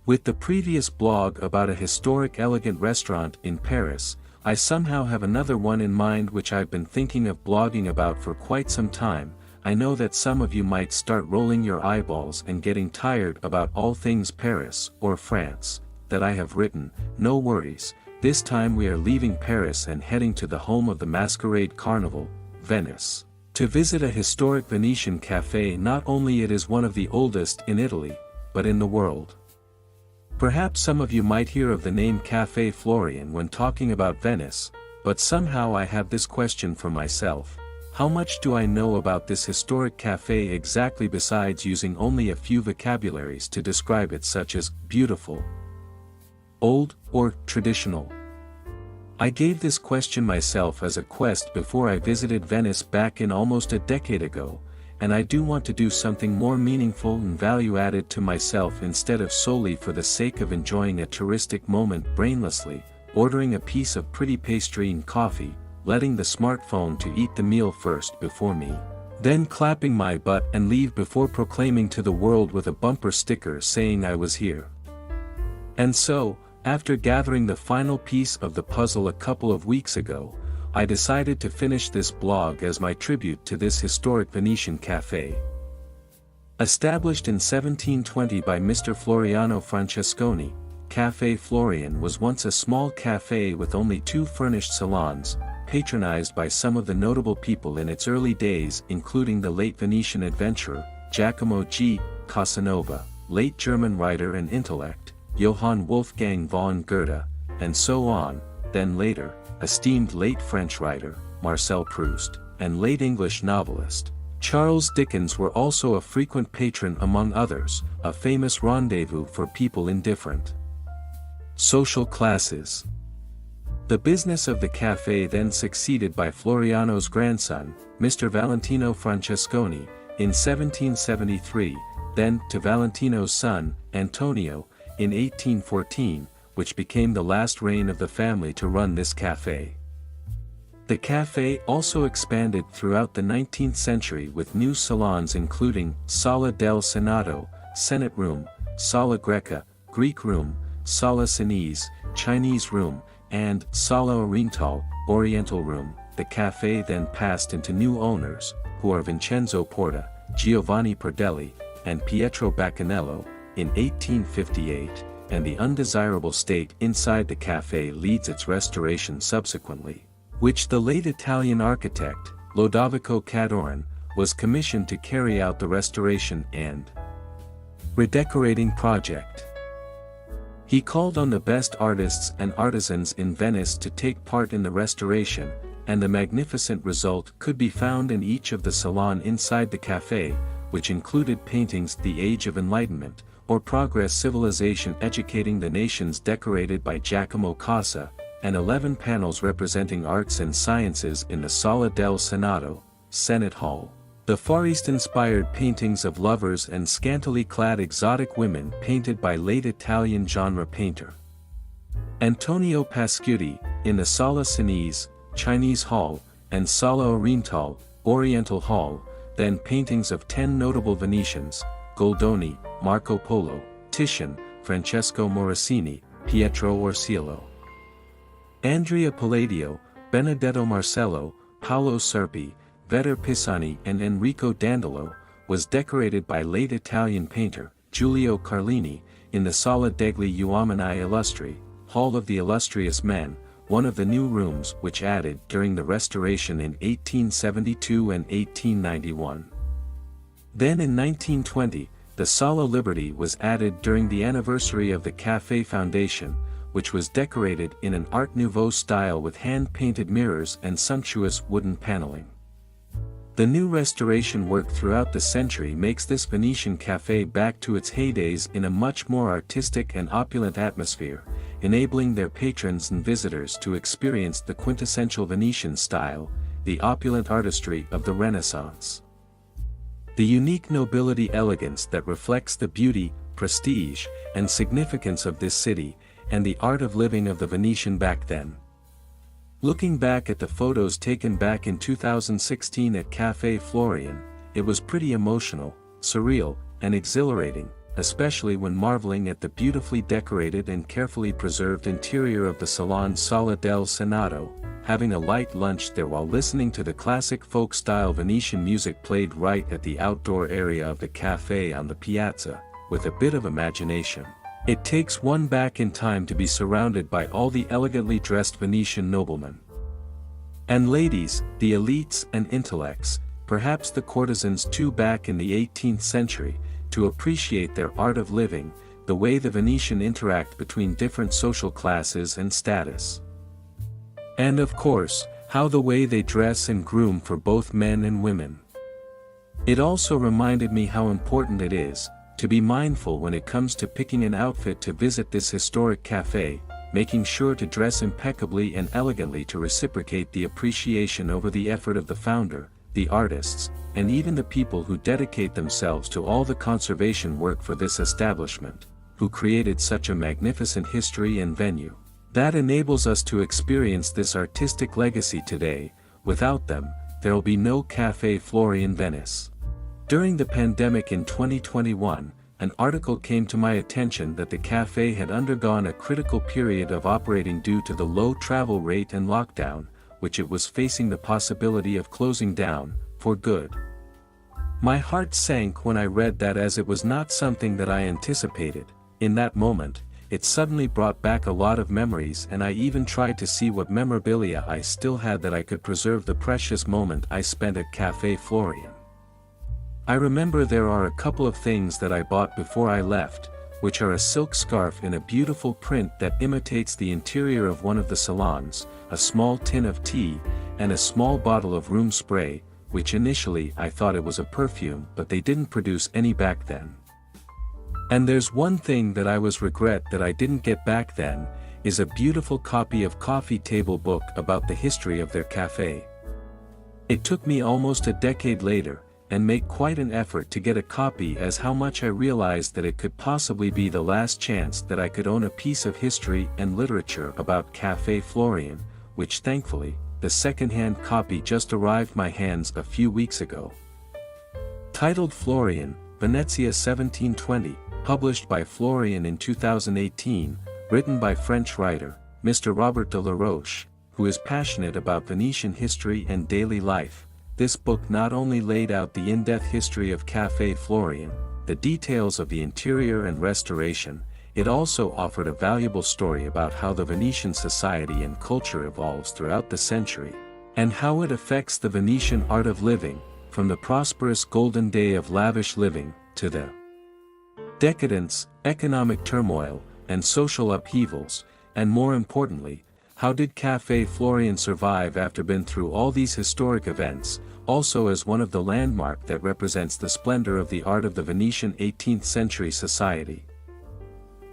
With the previous blog about a historic elegant restaurant in Paris, I somehow have another one in mind which I've been thinking of blogging about for quite some time. I know that some of you might start rolling your eyeballs and getting tired about all things Paris or France that I have written. No worries, this time we are leaving Paris and heading to the home of the Masquerade Carnival, Venice, to visit a historic Venetian café. Not only it is one of the oldest in Italy, but in the world. Perhaps some of you might hear of the name Caffè Florian when talking about Venice, but somehow I have this question for myself. How much do I know about this historic café exactly, besides using only a few vocabularies to describe it, such as beautiful, old, or traditional? I gave this question myself as a quest before I visited Venice back in almost a decade ago, and I do want to do something more meaningful and value-added to myself instead of solely for the sake of enjoying a touristic moment brainlessly, ordering a piece of pretty pastry and coffee, letting the smartphone to eat the meal first before me, then clapping my butt and leave before proclaiming to the world with a bumper sticker saying I was here. And so, after gathering the final piece of the puzzle a couple of weeks ago, I decided to finish this blog as my tribute to this historic Venetian café. Established in 1720 by Mr. Floriano Francesconi, Caffè Florian was once a small café with only 2 furnished salons, patronized by some of the notable people in its early days, including the late Venetian adventurer, Giacomo G. Casanova, late German writer and intellect, Johann Wolfgang von Goethe, and so on. Then later, esteemed late French writer, Marcel Proust, and late English novelist, Charles Dickens were also a frequent patron, among others, a famous rendezvous for people in different social classes. The business of the café then succeeded by Floriano's grandson, Mr. Valentino Francesconi, in 1773, then to Valentino's son, Antonio, in 1814, which became the last reign of the family to run this café. The café also expanded throughout the 19th century with new salons including Sala del Senato, Senate Room, Sala Greca, Greek Room, Sala Cinese, Chinese Room, and Sala Oriental, Oriental Room. The café then passed into new owners, who are Vincenzo Porta, Giovanni Perdelli, and Pietro Baccanello, in 1858, and the undesirable state inside the café leads its restoration subsequently, which the late Italian architect, Lodovico Cadorna, was commissioned to carry out the restoration and redecorating project. He called on the best artists and artisans in Venice to take part in the restoration, and the magnificent result could be found in each of the salons inside the café, which included paintings The Age of Enlightenment, or Progress Civilization Educating the Nations decorated by Giacomo Casa, and 11 panels representing arts and sciences in the Sala del Senato, Senate Hall. The Far East-inspired paintings of lovers and scantily clad exotic women painted by late Italian genre painter Antonio Pascuti, in the Sala Cinese, Chinese Hall, and Sala Oriental, Oriental Hall, then paintings of 10 notable Venetians, Goldoni, Marco Polo, Titian, Francesco Morosini, Pietro Orsillo, Andrea Palladio, Benedetto Marcello, Paolo Serpi, Vedder Pisani and Enrico Dandolo, was decorated by late Italian painter, Giulio Carlini, in the Sala degli Uomini Illustri, Hall of the Illustrious Men, one of the new rooms which added during the restoration in 1872 and 1891. Then in 1920, the Sala Liberty was added during the anniversary of the Café Foundation, which was decorated in an Art Nouveau style with hand-painted mirrors and sumptuous wooden paneling. The new restoration work throughout the century makes this Venetian café back to its heydays in a much more artistic and opulent atmosphere, enabling their patrons and visitors to experience the quintessential Venetian style, the opulent artistry of the Renaissance. The unique nobility elegance that reflects the beauty, prestige, and significance of this city, and the art of living of the Venetian back then. Looking back at the photos taken back in 2016 at Caffè Florian, it was pretty emotional, surreal, and exhilarating. especially when marveling at the beautifully decorated and carefully preserved interior of the Salon Sala del Senato, having a light lunch there while listening to the classic folk-style Venetian music played right at the outdoor area of the cafe on the piazza, with a bit of imagination. It takes one back in time to be surrounded by all the elegantly dressed Venetian noblemen and ladies, the elites and intellects, perhaps the courtesans too back in the 18th century, to appreciate their art of living, the way the Venetian interact between different social classes and status. And of course, how the way they dress and groom for both men and women. It also reminded me how important it is to be mindful when it comes to picking an outfit to visit this historic cafe, making sure to dress impeccably and elegantly to reciprocate the appreciation over the effort of the founder, the artists, and even the people who dedicate themselves to all the conservation work for this establishment, who created such a magnificent history and venue that enables us to experience this artistic legacy today. Without them, there'll be no Caffè Florian Venice. During the pandemic in 2021, an article came to my attention that the cafe had undergone a critical period of operating due to the low travel rate and lockdown, which it was facing the possibility of closing down, for good. My heart sank when I read that, as it was not something that I anticipated. In that moment, it suddenly brought back a lot of memories, and I even tried to see what memorabilia I still had that I could preserve the precious moment I spent at Caffè Florian. I remember there are a couple of things that I bought before I left, which are a silk scarf in a beautiful print that imitates the interior of one of the salons, a small tin of tea, and a small bottle of room spray, which initially I thought it was a perfume, but they didn't produce any back then. And there's one thing that I regret that I didn't get back then, is a beautiful copy of coffee table book about the history of their cafe. It took me almost a decade later, and make quite an effort to get a copy, as how much I realized that it could possibly be the last chance that I could own a piece of history and literature about Caffè Florian, which thankfully, the second-hand copy just arrived my hands a few weeks ago. Titled Florian, Venezia 1720, published by Florian in 2018, written by French writer, Mr. Robert de la Roche, who is passionate about Venetian history and daily life. This book not only laid out the in-depth history of Caffè Florian, the details of the interior and restoration, it also offered a valuable story about how the Venetian society and culture evolves throughout the century, and how it affects the Venetian art of living, from the prosperous golden day of lavish living, to the decadence, economic turmoil, and social upheavals, and more importantly, how did Caffè Florian survive after been through all these historic events, also as one of the landmark that represents the splendor of the art of the Venetian 18th century society.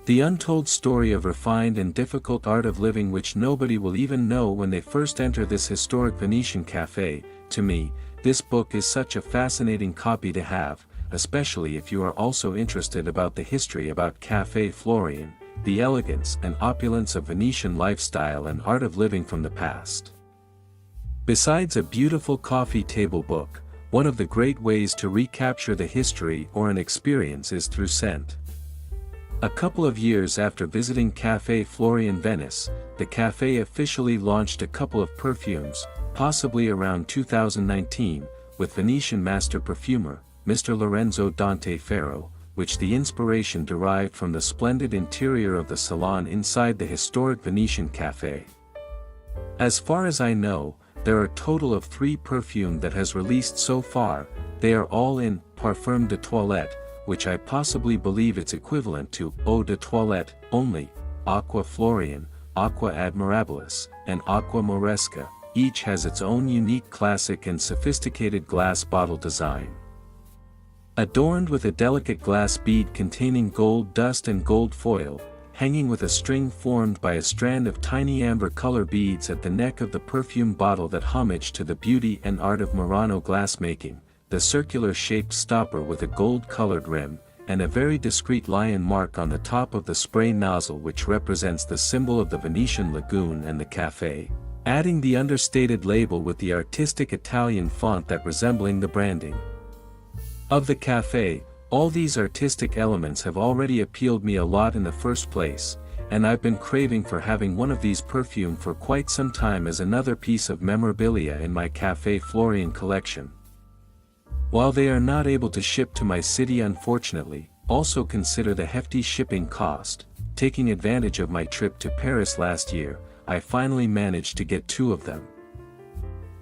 The untold story of refined and difficult art of living which nobody will even know when they first enter this historic Venetian cafe. To me, this book is such a fascinating copy to have, especially if you are also interested about the history about Caffè Florian, the elegance and opulence of Venetian lifestyle and art of living from the past. Besides a beautiful coffee table book, one of the great ways to recapture the history or an experience is through scent. A couple of years after visiting Caffè Florian Venice, the cafe officially launched a couple of perfumes, possibly around 2019, with Venetian master perfumer, Mr. Lorenzo Dante Ferro, which the inspiration derived from the splendid interior of the salon inside the historic Venetian cafe. As far as I know, there are a total of 3 perfumes that has released so far. They are all in Parfum de Toilette, which I possibly believe it's equivalent to Eau de Toilette only, Aqua Florian, Aqua Admirabilis, and Aqua Moresca. Each has its own unique classic and sophisticated glass bottle design, adorned with a delicate glass bead containing gold dust and gold foil, hanging with a string formed by a strand of tiny amber color beads at the neck of the perfume bottle that homage to the beauty and art of Murano glassmaking, the circular-shaped stopper with a gold-colored rim, and a very discreet lion mark on the top of the spray nozzle which represents the symbol of the Venetian lagoon and the cafe, adding the understated label with the artistic Italian font that resembling the branding of the cafe. All these artistic elements have already appealed me a lot in the first place, and I've been craving for having one of these perfume for quite some time as another piece of memorabilia in my Caffè Florian collection. While they are not able to ship to my city unfortunately, also consider the hefty shipping cost. Taking advantage of my trip to Paris last year, I finally managed to get 2 of them.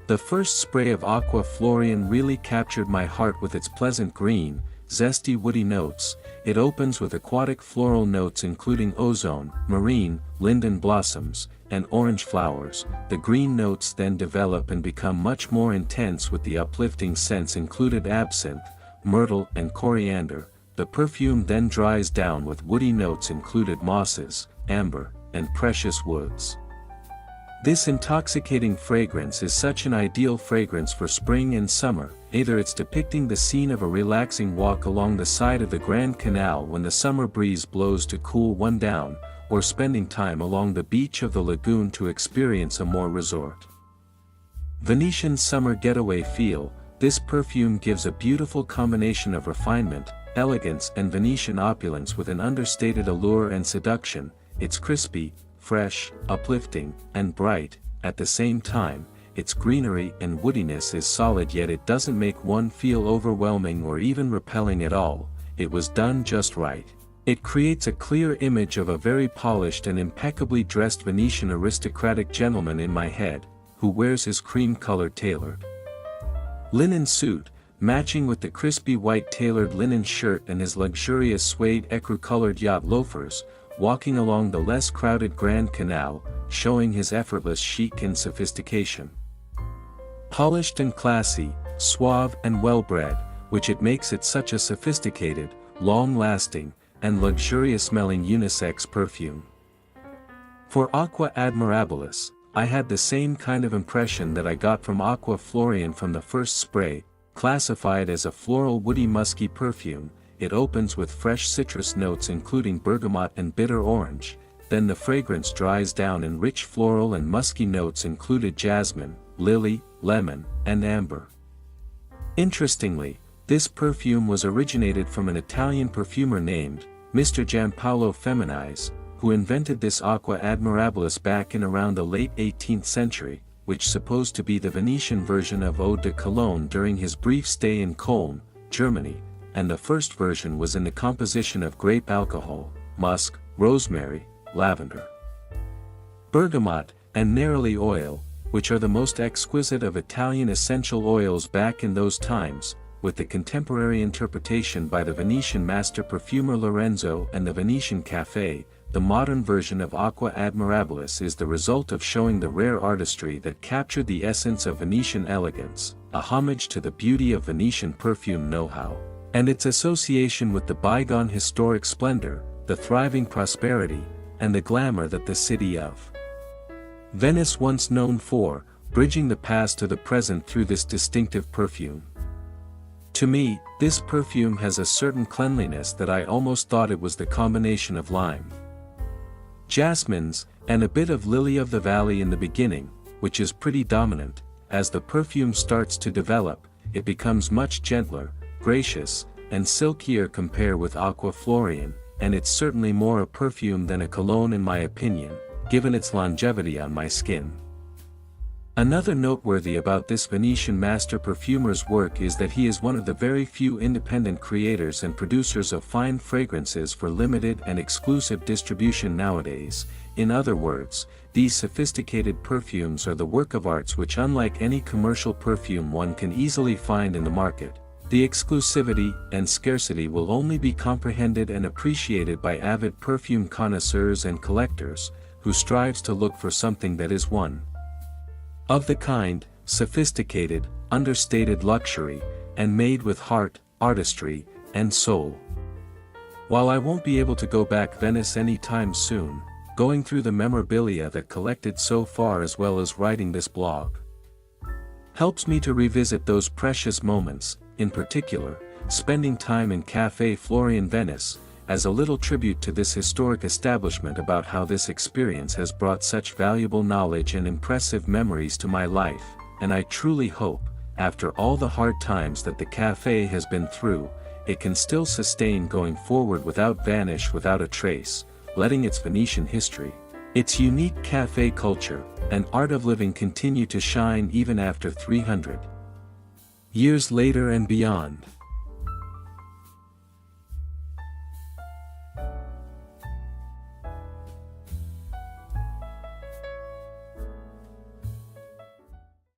The first spray of Aqua Florian really captured my heart with its pleasant green, zesty woody notes. It opens with aquatic floral notes including ozone, marine, linden blossoms, and orange flowers. The green notes then develop and become much more intense with the uplifting scents included absinthe, myrtle and coriander. The perfume then dries down with woody notes included mosses, amber, and precious woods. This intoxicating fragrance is such an ideal fragrance for spring and summer. Either it's depicting the scene of a relaxing walk along the side of the Grand Canal when the summer breeze blows to cool one down, or spending time along the beach of the lagoon to experience a more resort. Venetian summer getaway feel. This perfume gives a beautiful combination of refinement, elegance and Venetian opulence with an understated allure and seduction. It's crispy, fresh, uplifting, and bright. At the same time, its greenery and woodiness is solid, yet it doesn't make one feel overwhelming or even repelling at all. It was done just right. It creates a clear image of a very polished and impeccably dressed Venetian aristocratic gentleman in my head, who wears his cream-colored tailored linen suit, matching with the crispy white tailored linen shirt and his luxurious suede ecru-colored yacht loafers, walking along the less crowded Grand Canal, showing his effortless chic and sophistication. Polished and classy, suave and well-bred, which it makes it such a sophisticated, long-lasting, and luxurious-smelling unisex perfume. For Aqua Admirabilis, I had the same kind of impression that I got from Aqua Florian from the first spray. Classified as a floral woody musky perfume, it opens with fresh citrus notes including bergamot and bitter orange, then the fragrance dries down in rich floral and musky notes included jasmine, lily, lemon, and amber. Interestingly, this perfume was originated from an Italian perfumer named Mr. Giampaolo Femini's, who invented this Aqua Admirabilis back in around the late 18th century, which supposed to be the Venetian version of Eau de Cologne during his brief stay in Cologne, Germany, and the first version was in the composition of grape alcohol, musk, rosemary, lavender, bergamot, and neroli oil, which are the most exquisite of Italian essential oils back in those times, with the contemporary interpretation by the Venetian master perfumer Lorenzo and the Venetian Café. The modern version of Aqua Admirabilis is the result of showing the rare artistry that captured the essence of Venetian elegance, a homage to the beauty of Venetian perfume know-how, and its association with the bygone historic splendor, the thriving prosperity, and the glamour that the city of Venice once known for, bridging the past to the present through this distinctive perfume. To me, this perfume has a certain cleanliness that I almost thought it was the combination of lime, jasmines, and a bit of lily of the valley in the beginning, which is pretty dominant. As the perfume starts to develop, it becomes much gentler, gracious, and silkier compared with Aqua Florian, and it's certainly more a perfume than a cologne in my opinion, given its longevity on my skin. Another noteworthy about this Venetian master perfumer's work is that he is one of the very few independent creators and producers of fine fragrances for limited and exclusive distribution nowadays. In other words, these sophisticated perfumes are the work of arts which, unlike any commercial perfume one can easily find in the market, the exclusivity and scarcity will only be comprehended and appreciated by avid perfume connoisseurs and collectors, who strives to look for something that is one of the kind, sophisticated, understated luxury, and made with heart, artistry, and soul. While I won't be able to go back Venice anytime soon, going through the memorabilia that collected so far as well as writing this blog helps me to revisit those precious moments, in particular, spending time in Caffè Florian Venice, as a little tribute to this historic establishment about how this experience has brought such valuable knowledge and impressive memories to my life, and I truly hope, after all the hard times that the Café has been through, it can still sustain going forward without vanish without a trace, letting its Venetian history, its unique café culture, and art of living continue to shine even after 300 years later and beyond.